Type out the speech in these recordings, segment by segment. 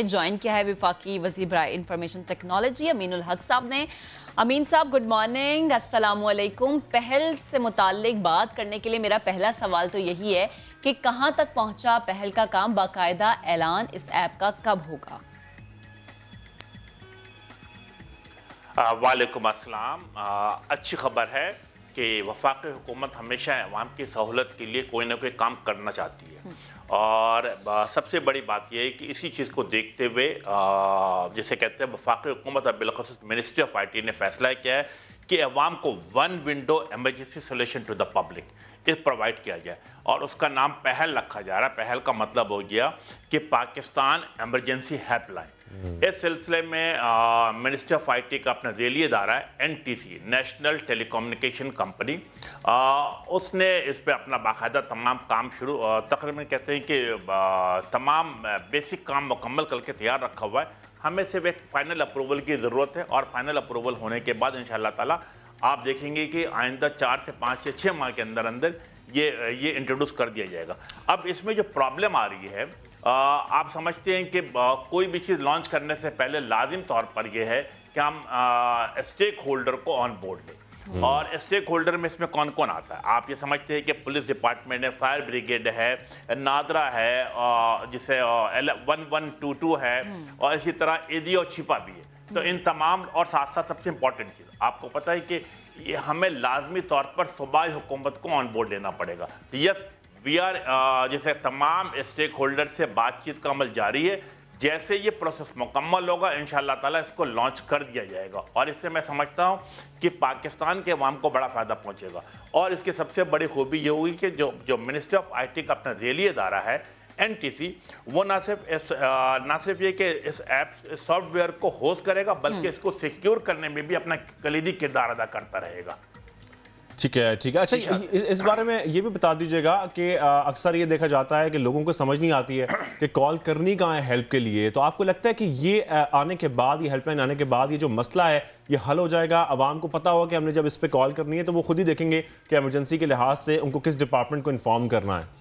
Join किया है वफाकी वज़ीर बराए इंफॉर्मेशन टेक्नोलॉजी अमीनुल हक साहब ने। अमीन साहब गुड मॉर्निंग, अस्सलाम वालेकुम। पहल से मुताल्लिक बात करने के लिए मेरा पहला सवाल तो यही है कि कहां तक पहुंचा पहल का काम, बाकायदा ऐलान इस ऐप का कब होगा? वालेकुम अस्सलाम। अच्छी खबर है कि वफाकी हुकूमत हमेशा अवाम की सहूलत के लिए कोई ना कोई काम करना चाहती है और सबसे बड़ी बात यह है कि इसी चीज़ को देखते हुए जिसे कहते हैं वफाकी हुकूमत और बिलखसूस मिनिस्ट्री ऑफ IT ने फैसला किया है कि अवाम को one window emergency solution to the public इस प्रोवाइड किया जाए और उसका नाम पहल रखा जा रहा है। पहल का मतलब हो गया कि पाकिस्तान एमरजेंसी हेल्पलाइन। इस सिलसिले में मिनिस्ट्री ऑफ IT का अपना झेली इदारा है NTC, नेशनल टेलीकम्युनिकेशन कंपनी, उसने इस पर अपना बाकायदा तमाम काम शुरू तकरीबन कहते हैं कि तमाम बेसिक काम मुकम्मल करके तैयार रखा हुआ है। हमें सिर्फ एक फाइनल अप्रूवल की ज़रूरत है और फाइनल अप्रूवल होने के बाद इंशाअल्लाह ताला आप देखेंगे कि आइंदा 4 से 5 से 6 माह के अंदर अंदर ये इंट्रोड्यूस कर दिया जाएगा। अब इसमें जो प्रॉब्लम आ रही है, आप समझते हैं कि कोई भी चीज़ लॉन्च करने से पहले लाजिम तौर पर यह है कि हम स्टेक होल्डर को ऑन बोर्ड लें। और स्टेक होल्डर में इसमें कौन कौन आता है? आप ये समझते हैं कि पुलिस डिपार्टमेंट है, फायर ब्रिगेड है, नादरा है, जिसे 1122 है और इसी तरह ईदी और छिपा भी है। तो इन तमाम और साथ साथ सबसे इंपॉर्टेंट चीज़ आपको पता है कि ये हमें लाजमी तौर पर सूबाई हुकूमत को ऑन बोर्ड लेना पड़ेगा। तो यस वी आर जैसे तमाम स्टेक होल्डर से बातचीत का अमल जारी है। जैसे ये प्रोसेस मुकम्मल होगा इंशाअल्लाह ताला इसको लॉन्च कर दिया जाएगा और इससे मैं समझता हूँ कि पाकिस्तान के अवाम को बड़ा फ़ायदा पहुँचेगा। और इसकी सबसे बड़ी खूबी ये हुई कि जो मिनिस्ट्री ऑफ IT का अपना झेली इदारा है NTC, वो ना सिर्फ ये कि इस ऐप सॉफ्टवेयर को होस्ट करेगा बल्कि इसको सिक्योर करने में भी अपना कलीदी किरदार अदा करता रहेगा। ठीक है, ठीक है। अच्छा, इस बारे में ये भी बता दीजिएगा कि अक्सर ये देखा जाता है कि लोगों को समझ नहीं आती है कि कॉल करनी कहाँ है हेल्प के लिए। तो आपको लगता है कि ये आने के बाद, ये हेल्पलाइन आने के बाद ये जो मसला है ये हल हो जाएगा? आवाम को पता होगा कि हमने जब इस पर कॉल करनी है तो वो खुद ही देखेंगे कि एमरजेंसी के लिहाज से उनको किस डिपार्टमेंट को इन्फॉर्म करना है।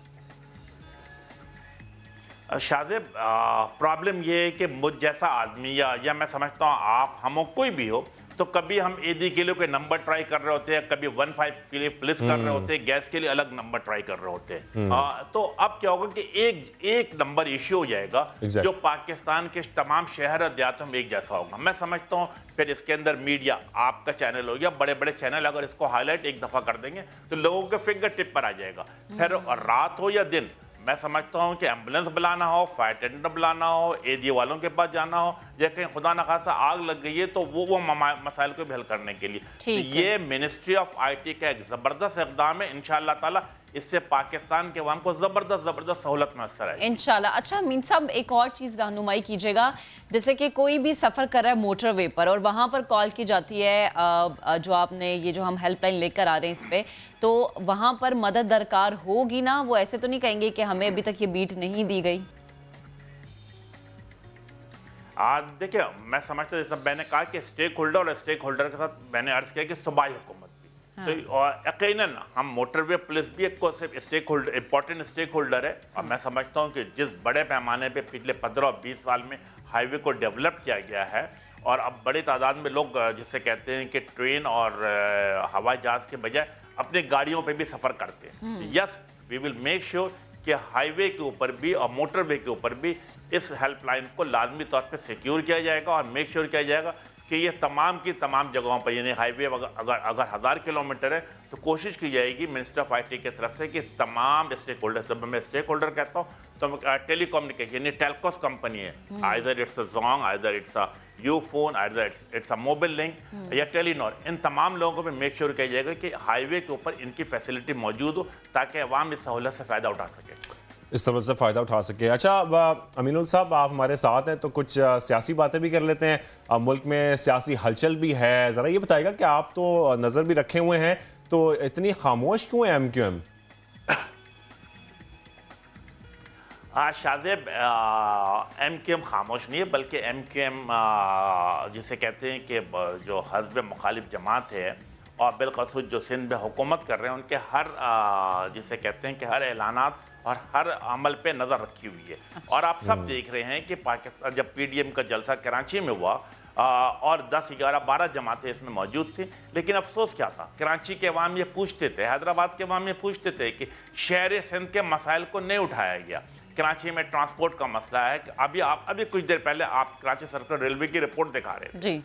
शाज़ेब, प्रॉब्लम ये है कि मुझ जैसा आदमी या मैं समझता हूँ आप हम कोई भी हो, तो कभी हम ईदी के लिए कोई नंबर ट्राई कर रहे होते हैं, कभी 15 के लिए पुलिस कर रहे होते हैं, गैस के लिए अलग नंबर ट्राई कर रहे होते हैं। तो अब क्या होगा कि एक नंबर इश्यू हो जाएगा जो पाकिस्तान के तमाम शहर और देहातों में एक जैसा होगा। मैं समझता हूँ फिर इसके अंदर मीडिया, आपका चैनल हो या बड़े बड़े चैनल अगर इसको हाईलाइट एक दफ़ा कर देंगे तो लोगों के फिंगर टिप पर आ जाएगा। फिर रात हो या दिन, मैं समझता हूँ कि एम्बुलेंस बुलाना हो, फायर टेंडर बुलाना हो, एडी वालों के पास जाना हो, या कहीं खुदा न खासा आग लग गई है तो वो मसाइल को भी हल करने के लिए तो ये मिनिस्ट्री ऑफ IT का एक ज़बरदस्त इक़दाम है। इंशाअल्लाह ताला इससे पाकिस्तान के अवाम को ज़बरदस्त सहूलत मैसर है इंशाअल्लाह। अच्छा अमीन साहब, एक और चीज़ रहनुमाई कीजिएगा, जैसे कि कोई भी सफ़र कर रहा है मोटरवे पर और वहाँ पर कॉल की जाती है, जो आपने ये जो हम हेल्पलाइन लेकर आ रहे हैं इस पर, तो वहाँ पर मदद दरकार होगी ना? वो ऐसे तो नहीं कहेंगे कि हमें अभी तक ये बीट नहीं दी गई? देखिए, मैं समझता हूँ जैसा मैंने कहा कि स्टेक होल्डर के साथ मैंने अर्ज किया कि सूबाई हुकूमत भी, तो यकीनन हम मोटरवे पुलिस भी एक को सिर्फ stakeholder, important stakeholder है। और मैं समझता हूँ कि जिस बड़े पैमाने पे पिछले 15 और 20 साल में हाईवे को डेवलप किया गया है और अब बड़ी तादाद में लोग जिसे कहते हैं कि ट्रेन और हवाई जहाज़ के बजाय अपनी गाड़ियों पे भी सफ़र करते हैं। Yes, we will make sure कि हाईवे के ऊपर भी और मोटरवे के ऊपर भी इस हेल्पलाइन को लाजमी तौर पे सिक्योर किया जाएगा और मेक श्योर किया जाएगा कि ये तमाम की तमाम जगहों पर, यानी हाईवे अगर 1000 किलोमीटर है तो कोशिश की जाएगी मिनिस्टर ऑफ IT की तरफ से कि तमाम स्टेक होल्डर, जब मैं स्टेक होल्डर कहता हूँ तो टेलीकम्युनिकेशन यानी टेलकोस कंपनी है, either it's a Jong, either it's a Ufone, either it's a mobile link या टेलीनॉर, इन तमाम लोगों को भी मेक श्योर किया जाएगा कि हाईवे के ऊपर इनकी फैसिलिटी मौजूद हो ताकि अवाम इस सहूलत से फ़ायदा उठा सके, इस तरह से फ़ायदा उठा सके। अच्छा अमीनुल साहब, आप हमारे साथ हैं तो कुछ सियासी बातें भी कर लेते हैं। मुल्क में सियासी हलचल भी है, ज़रा ये बताइएगा कि आप तो नज़र भी रखे हुए हैं, तो इतनी खामोश क्यों है MQM? शाज़ेब, MQM खामोश नहीं है, बल्कि MQM जिसे कहते हैं कि जो हज़ब मुखालिफ जमात है और बिलखसूस जो सिंध में हुकूमत कर रहे हैं, उनके हर जिसे कहते हैं कि हर ऐलानात और हर अमल पे नजर रखी हुई है। और आप सब देख रहे हैं कि पाकिस्तान जब पीडीएम का जलसा कराची में हुआ और 10, 11, 12 जमातें इसमें मौजूद थी, लेकिन अफसोस क्या था, कराची के अवाम ये पूछते थे, हैदराबाद के अवाम ये पूछते थे कि शहर सिंध के मसाइल को नहीं उठाया गया। कराची में ट्रांसपोर्ट का मसला है कि अभी कुछ देर पहले आप कराची सर्कल रेलवे की रिपोर्ट दिखा रहे थे,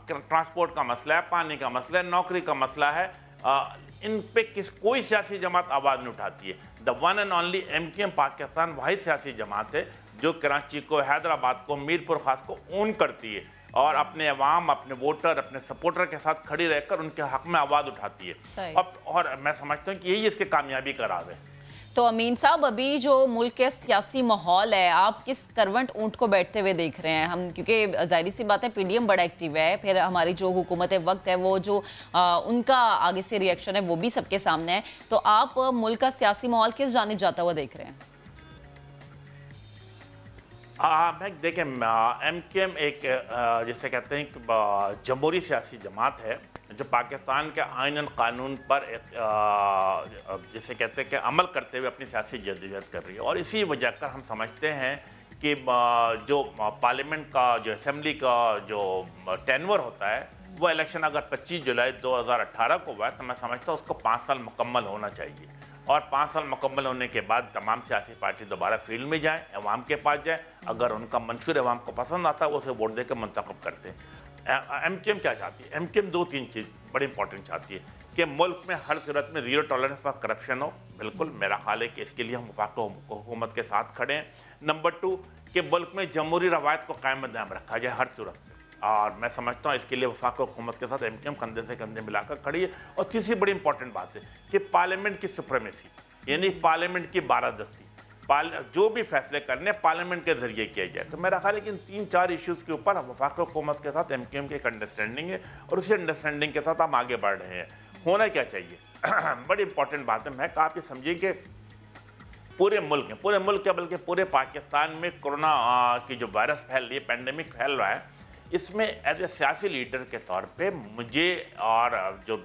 ट्रांसपोर्ट का मसला है, पानी का मसला है, नौकरी का मसला है, इन पे कोई सियासी जमात आवाज नहीं उठाती है। The one and only MQM Pakistan वही सियासी जमात है जो कराची को, हैदराबाद को, मीरपुर खास को ओन करती है और अपने अवाम, अपने वोटर, अपने सपोर्टर के साथ खड़ी रहकर उनके हक में आवाज उठाती है। और मैं समझता हूँ कि यही इसकी कामयाबी का राज है। तो अमीन साहब, अभी जो मुल्क के सियासी माहौल है, आप किस करवट ऊंट को बैठते हुए देख रहे हैं? हम, क्योंकि जाहिर सी बात है पीडीएम बड़ा एक्टिव है, फिर हमारी जो हुकूमत वक्त है वो जो उनका आगे से रिएक्शन है वो भी सबके सामने है, तो आप मुल्क का सियासी माहौल किस जानिब जाता हुआ देख रहे हैं? देखें, MQM एक जिसे कहते हैं जमहूरी सियासी जमात है जो पाकिस्तान के आईन कानून पर जिसे कहते हैं कि अमल करते हुए अपनी सियासी जद्दोजहद कर रही है। और इसी वजह कर हम समझते हैं कि जो पार्लियामेंट का, जो असेंबली का जो टेन्योर होता है, वो इलेक्शन अगर 25 जुलाई 2018 को हुआ है तो मैं समझता हूँ उसको 5 साल मुकम्मल होना चाहिए। और 5 साल मुकम्मल होने के बाद तमाम सियासी पार्टी दोबारा फील्ड में जाएँ, अवाम के पास जाए, अगर उनका मंशूर अवाम को पसंद आता है वो उसे वोट दे कर मुंतखब करते हैं। MQM क्या चाहती है? MQM 2-3 चीज़ बड़ी इंपॉर्टेंट चाहती है कि मुल्क में हर सूरत में जीरो टॉलरेंस फॉर करप्शन हो। बिल्कुल, मेरा ख्याल है कि इसके लिए हम वफाक हुकूमत के साथ खड़े हैं। नंबर 2 कि मुल्क में जमहूरी रवायत को कायम दायम रखा जाए हर सूरत में, और मैं समझता हूँ इसके लिए वफाक हुकूमत के साथ MQM कंधे से कंधे मिलाकर खड़ी है। और तीसरी बड़ी इंपॉर्टेंट बात है कि पार्लियामेंट की सुप्रीमेसी, यानी पार्लियामेंट की बारादस्ती, जो भी फैसले करने पार्लियामेंट के जरिए किया जाए। तो मेरा ख्याल है कि इन 3-4 इश्यूज के ऊपर वफाक हुकूमत के साथ MQM की एक अंडरस्टैंडिंग है और उसी अंडरस्टैंडिंग के साथ हम आगे बढ़ रहे हैं। होना क्या चाहिए? बड़ी इंपॉर्टेंट बात है। मैं आप ये समझिए कि पूरे मुल्क क्या बल्कि पूरे पाकिस्तान में कोरोना की जो वायरस फैल रही है, पैंडेमिक फैल रहा है, इसमें एज ए सियासी लीडर के तौर पे मुझे और जो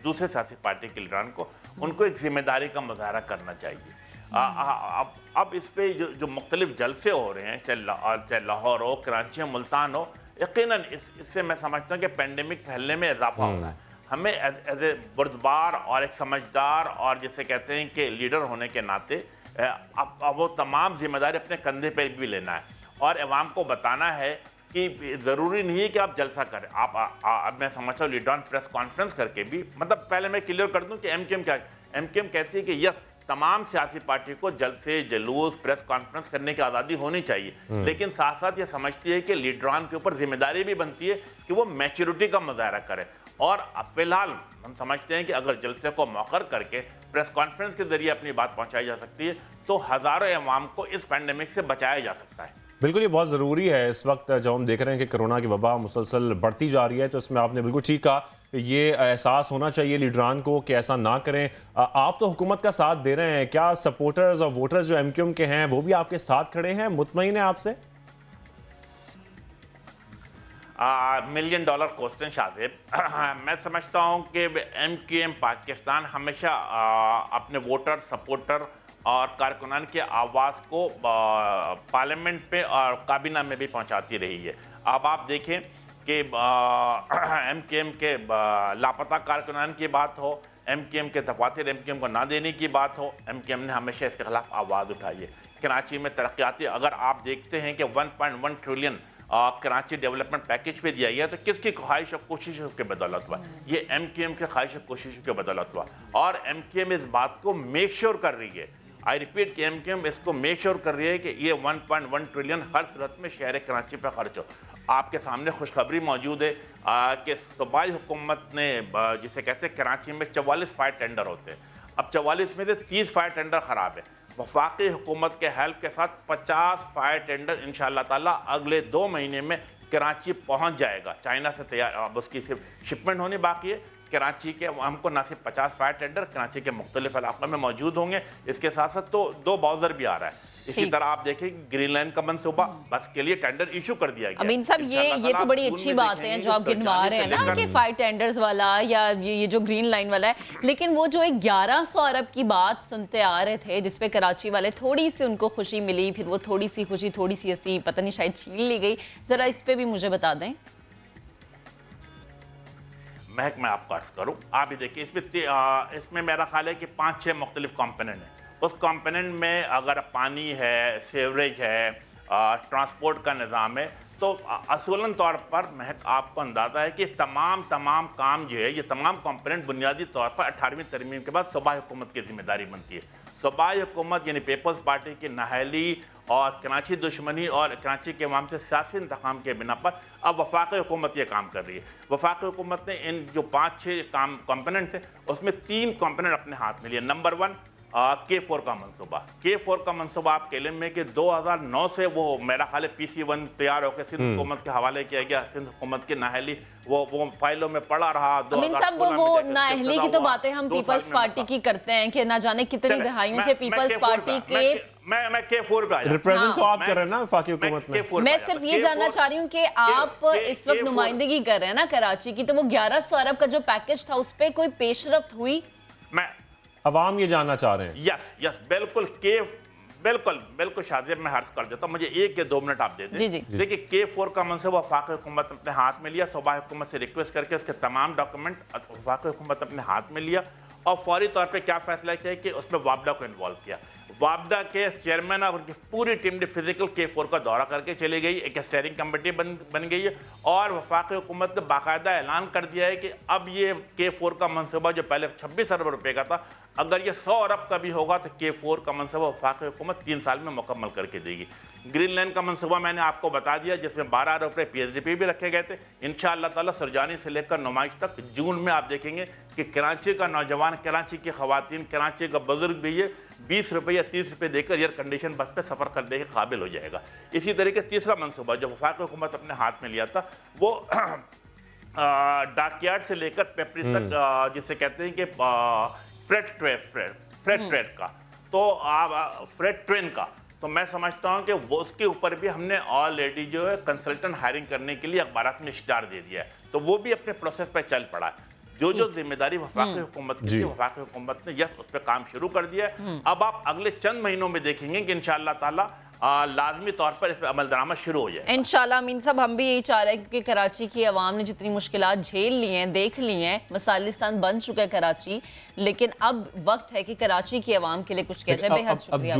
दूसरे सियासी पार्टी के लीडरान को, उनको एक जिम्मेदारी का मुजाहरा करना चाहिए। अब इस पे जो मुख्तलिफ जलसे हो रहे हैं, चाहे लाहौर हो, कराची हो, मुल्तान हो, यकीनन इससे मैं समझता हूँ कि पेंडेमिक फैलने में इजाफा हो रहा है। हमें एज ए बुर्दबार और एक समझदार और जिसे कहते हैं कि लीडर होने के नाते अब वो तमाम जिम्मेदारी अपने कंधे पर भी लेना है और अवाम को बताना है कि ज़रूरी नहीं है कि आप जलसा करें। अब मैं समझता हूँ लीडर प्रेस कॉन्फ्रेंस करके भी, मतलब पहले मैं क्लियर कर दूं कि MQM क्या है। MQM कहती है कि यस, तमाम सियासी पार्टी को जलसे, जुलूस, प्रेस कॉन्फ्रेंस करने की आज़ादी होनी चाहिए, लेकिन साथ साथ ये समझती है कि लीडरान के ऊपर जिम्मेदारी भी बनती है कि वो मैच्योरिटी का मुजाहरा करें। और फिलहाल हम समझते हैं कि अगर जलसे को मौखर करके प्रेस कॉन्फ्रेंस के जरिए अपनी बात पहुंचाई जा सकती है तो हज़ारों अवाम को इस पैंडेमिक से बचाया जा सकता है। बिल्कुल, ये बहुत ज़रूरी है इस वक्त जब हम देख रहे हैं कि कोरोना की वबा मुसलसल बढ़ती जा रही है। तो इसमें आपने बिल्कुल ठीक कहा, ये एहसास होना चाहिए लीडरान को कि ऐसा ना करें। आप तो हुकूमत का साथ दे रहे हैं, क्या सपोर्टर्स और वोटर्स जो MQM के हैं वो भी आपके साथ खड़े हैं, मुतमईन है आपसे? $1 मिलियन क्वेश्चन शाजिब। मैं समझता हूँ कि MQM पाकिस्तान हमेशा अपने वोटर, सपोर्टर और कारकुनान की आवाज़ को पार्लियामेंट पे और काबीना में भी पहुंचाती रही है। अब आप देखें कि MQM के लापता कारकुनान की बात हो, MQM के दफातर MQM को ना देने की बात हो, MQM ने हमेशा इसके खिलाफ आवाज़ उठाई है। कराची में तरक्याती, अगर आप देखते हैं कि 1.1 ट्रिलियन कराची डेवलपमेंट पैकेज पे दिया गया, तो किसकी ख्वाहिश और कोशिशों के बदौलत हुआ? ये MQM के ख्वाहिश और कोशिशों के बदौलत हुआ। और MQM इस बात को मेक श्योर कर रही है, आई रिपीट कि MQM इसको मेक श्योर कर रही है कि ये 1.1 ट्रिलियन हर सूरत में शहर कराची पर खर्च हो। आपके सामने खुशखबरी मौजूद है कि सूबाई हुकूमत ने, जिसे कहते हैं कराची में 44 फायर टेंडर होते हैं, अब 44 में से 30 फायर टेंडर ख़राब है। वफाकी हुकूमत के हेल्प के साथ 50 फायर टेंडर इंशाअल्लाह ताला अगले 2 महीने में कराची पहुंच जाएगा। चाइना से तैयार, अब उसकी सिर्फ शिपमेंट होनी बाकी है। कराची के हमको ना सिर्फ 50 फायर टेंडर कराची के मुख्तलिफ इलाकों में मौजूद होंगे, इसके साथ साथ तो 2 बाउजर भी आ रहा है। इसी तरह आप देखें ग्रीन लाइन का मनसूबा बस के लिए टेंडर इशू कर दिया गया। अमीन साहब ये तो बड़ी अच्छी बात है जो आप गिनवा रहे हैं ना कि फायर टेंडर्स वाला या ये जो ग्रीन लाइन वाला है, लेकिन वो जो 1100 अरब की बात सुनते आ रहे थे जिसपे कराची वाले थोड़ी सी उनको खुशी मिली, फिर वो थोड़ी सी खुशी थोड़ी सी हंसी पता नहीं शायद छीन ली गई, जरा इस पे भी मुझे बता दें। महक मैं आपको अर्ज करूं, आप भी देखिए इसमें मेरा ख्याल है कि 5-6 मुख्तलिफ कॉम्पोनेंट हैं। उस कॉम्पोनेंट में अगर पानी है, सीवरेज है, ट्रांसपोर्ट का निज़ाम है, तो असूलन तौर पर महक आपको अंदाज़ा है कि तमाम काम जो है, ये तमाम कॉम्पोनेंट बुनियादी तौर पर 18वीं तरमीम के बाद सूबाई हुकूमत की जिम्मेदारी बनती है। सूबाई हुकूमत यानी पीपल्स पार्टी की नाअहली और कराची दुश्मनी और कराची के अवाम से सियासी इंतकाम के बिना पर अब वफाकी हुकूमत ये काम कर रही है। वफाकी हुकूमत ने इन जो 5-6 कॉम्पोनेंट थे उसमें 3 कॉम्पोनेंट अपने हाथ में लिए। नंबर 1 K4 का मनसूबा। K4 का मनसूबा आपके इल्म में कि 2009 से वो मेरा ख्याल है PC1 तैयार होकर सिंध हुकूमत के हवाले किया गया। सिंध हुकूमत की नाअहली वो फाइलों में पड़ा रहा। अमीन साहब वो नाअहली की तो बातें हम पीपल्स पार्टी की करते हैं कि ना जाने कितनी दहाइयों से पीपल्स पार्टी के मैं K4 पे आया। रिप्रेजेंट तो आप कर रहे हैं ना वफाकी हुकूमत में। मैं सिर्फ ये जानना चाह रही हूँ कि आप इस वक्त नुमाइंदगी कर रहे हैं ना कराची की, तो वो 1100 अरब का जो पैकेज था उस पर कोई पेशरफ्त हुई? मैं अवाम ये जानना चाह रहे हैं। यस बिल्कुल शादिर मैं हर्ज कर देता हूँ, मुझे 1 या 2 मिनट आप दे दें। देखिए K4 का मनसूबा वफाकी हुकूमत अपने हाथ में लिया, सूबाई हुकूमत से रिक्वेस्ट करके उसके तमाम डॉक्यूमेंट वफाकी हुकूमत अपने हाथ में लिया और फौरी तौर पे क्या फैसला किया कि उसमें वापडा को इन्वॉल्व किया। वापडा के चेयरमैन और उनकी पूरी टीम ने फिजिकल K4 का दौरा करके चली गई, एक स्टेयरिंग कमेटी बन गई है और वफाकी हुकूमत ने बाकायदा ऐलान कर दिया है कि अब ये K4 का मनसूबा जो पहले 26 अरब रुपए का था, अगर ये 100 अरब का भी होगा तो K4 का मनसूबा वफाकी हुकूमत 3 साल में मुकम्मल करके देगी। ग्रीन लाइन का मनसूबा मैंने आपको बता दिया जिसमें 12 अरब रुपये PSDP भी रखे गए थे। इंशाअल्लाह ताला सुरजानी से लेकर नुमाइश तक जून में आप देखेंगे कि कराची का नौजवान, कराची की खवातीन, कराची का बुजुर्ग भी ये 20 रुपये या 30 रुपये देकर एयर कंडीशन बस पे सफ़र करने के काबिल हो जाएगा। इसी तरीके तीसरा मनसूबा जो वफाकी हुकूमत अपने हाथ में लिया था वो डॉकयार्ड से लेकर पेपरी तक जिसे कहते हैं कि फ्रेट ट्रेड का, तो फ्रेट ट्रेन का, तो मैं समझता हूं कि वो उसके ऊपर भी हमने ऑलरेडी जो है कंसल्टेंट हायरिंग करने के लिए अखबारात में इश्तिहार दे दिया है, तो वो भी अपने प्रोसेस पर चल पड़ा है। जो जिम्मेदारी वफाकी हुकूमत की थी, वफाकी हुकूमत ने यस उस पर काम शुरू कर दिया है। अब आप अगले चंद महीनों में देखेंगे कि इंशाअल्लाह ताला लाजमी तौर पर इस पर अमल दरामद शुरू हो जाए इंशाअल्लाह। अमीन साहब हम भी यही चाह रहे हैं कि कराची की आवाम ने जितनी मुश्किलात झेल ली हैं, देख ली हैं, मसालिस्तान बन चुका है कराची, लेकिन अब वक्त है कि कराची की आवाम के लिए कुछ किया जाए। बेहद शुक्रिया।